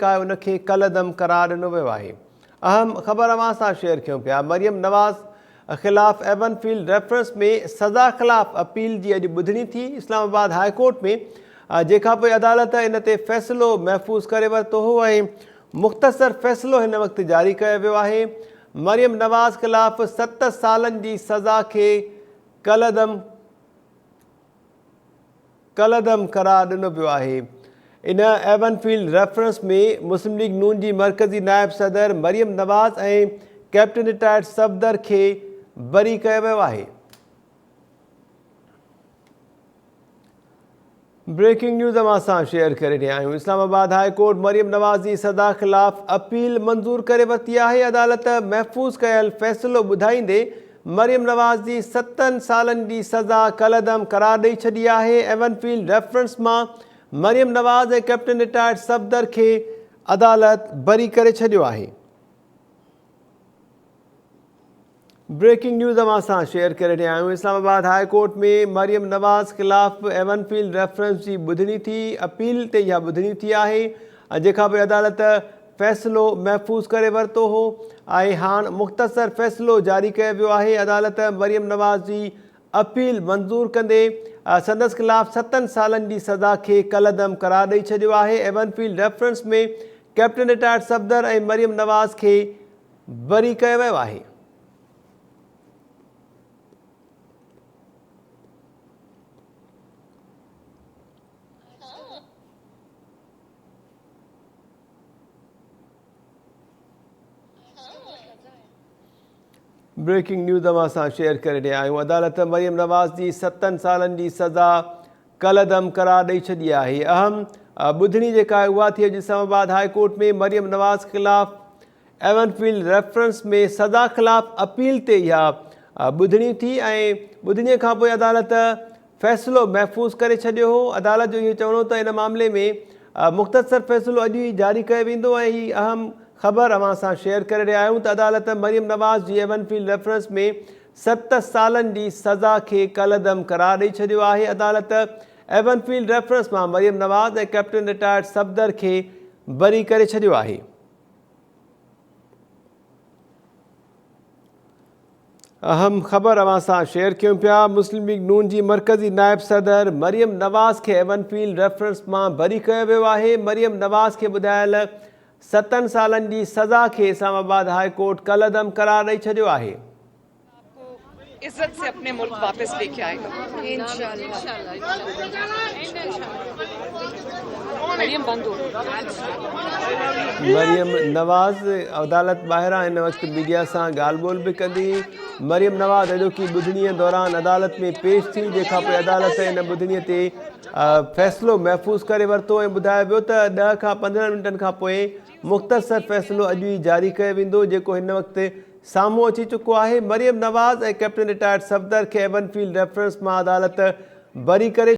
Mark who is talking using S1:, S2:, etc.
S1: उनखे कलदम करार ॾिनो वियो आहे। अहम ख़बर अवां सां शेयर कयूं पिया। मरियम नवाज़ ख़िलाफ़ एवनफील्ड रेफरेंस में सज़ा ख़िलाफ़ अपील जी अॼु ॿुधणी थी इस्लामाबाद हाई कोर्ट में, जंहिंखां पोइ अदालत इन ते फ़ैसिलो महफ़ूज़ करे वरितो हो ऐं मुख़्तसर फ़ैसिलो हिन वक़्तु जारी कयो वियो आहे। मरियम नवाज़ ख़िलाफ़ 7 सालनि जी सज़ा खे कलदम करार ॾिनो वियो आहे। इन एवनफील्ड रेफरेंस में मुस्लिम लीग नून जी मरकज़ी नायब सदर मरियम नवाज़ ऐं कैप्टन रिटायर्ड सफ़दर खे बरी कयो वियो आहे। ब्रेकिंग न्यूज़ अवां सां शेयर करे रहिया आहियूं। इस्लामाबाद हाई कोर्ट मरियम नवाज़ जी सज़ा ख़िलाफ़ अपील मंज़ूर करे वरिती आहे। अदालत महफ़ूज़ कयल फ़ैसिलो ॿुधाईंदे मरियम नवाज़ जी 7 सालनि जी सज़ा कलदम करार ॾेई छॾी आहे। एवनफील्ड रेफरेंस मां मरियम नवाज़ ऐं कैप्टन रिटायर्ड सफ़दर खे अदालत बरी करे छॾियो आहे। ब्रेकिंग न्यूज़ अवां सां शेयर करे रहिया आहियूं। इस्लामाबाद हाई कोर्ट में मरियम नवाज़ ख़िलाफ़ एवनफील्ड रेफरेंस जी ॿुधणी थी, अपील ते इहा ॿुधणी थी आहे, जंहिंखां पोइ अदालत फ़ैसिलो महफ़ूज़ करे वरितो हो ऐं हाणे मुख़्तसर फ़ैसिलो जारी कयो वियो आहे। अदालत मरियम नवाज़ जी अपील मंज़ूर कंदे संदसि ख़िलाफ़ 7 सालनि जी सज़ा खे कलदम करार ॾेई छॾियो आहे। एवनफील्ड रेफरेंस में कैप्टन रिटायर्ड सफ़दर ऐं मरियम नवाज़ खे बरी कयो वियो आहे। ब्रेकिंग न्यूज़ अवां सां शेयर करे रहिया आहियूं। अदालत मरियम नवाज़ जी 7 सालनि जी सज़ा कलदम करार ॾेई छॾी आहे। अहम ॿुधणी जेका आहे उहा थी अॼु इस्लामाबाद हाई कोर्ट में मरियम नवाज़ ख़िलाफ़ एवनफील्ड रेफरेंस में सज़ा ख़िलाफ़ अपील ते इहा ॿुधणी थी ऐं ॿुधणीअ खां पोइ अदालत फ़ैसिलो महफ़ूज़ करे छॾियो हो। अदालत जो इहो चवणो त इन मामले में मुख़्तसर फ़ैसिलो अॼु ई जारी कयो वेंदो ऐं हीअ अहम ख़बर अवां सां शेयर करे रहिया आहियूं त अदालत मरियम नवाज़ जी एवनफील्ड रेफरेंस में 7 सालनि जी सज़ा खे कलदम करार ॾेई छॾियो आहे। अदालत एवनफील्ड रेफरेंस मां मरियम नवाज़ ऐं कैप्टन रिटायर्ड सफ़दर खे बरी करे छॾियो आहे। अहम ख़बर अवां सां शेयर कयूं पिया। मुस्लिम लीग नून जी मरकज़ी नायब सदर मरियम नवाज़ खे एवनफील्ड रेफरेंस मां बरी कयो वियो आहे। मरियम नवाज़ खे ॿुधायल 7 सालनि जी सज़ा खे इस्लामाबाद हाई कोर्ट कलदम करार ॾेई छॾियो आहे।
S2: इज्जत से अपने मुल्क वापस लेके आएगा
S1: मरियम नवाज़ अदालत ॿाहिरां हिन वक़्तु मीडिया सां ॻाल्हि ॿोल बि कंदी। मरियम नवाज़ अॼोकी ॿुधणीअ दौरान अदालत में पेश थी, जंहिंखां पोइ अदालत इन ॿुधणीअ ते फ़ैसिलो महफ़ूज़ करे वरितो ऐं ॿुधायो वियो त 10 खां 15 मिंटनि खां पोइ मुख़्तसर फ़ैसिलो अॼु ई जारी कयो वेंदो, जेको हिन वक़्तु साम्हूं अची चुको आहे। मरियम नवाज़ ऐं कैप्टन रिटायर्ड सफ़दर खे एवनफील्ड रेफरेंस मां अदालत बरी करे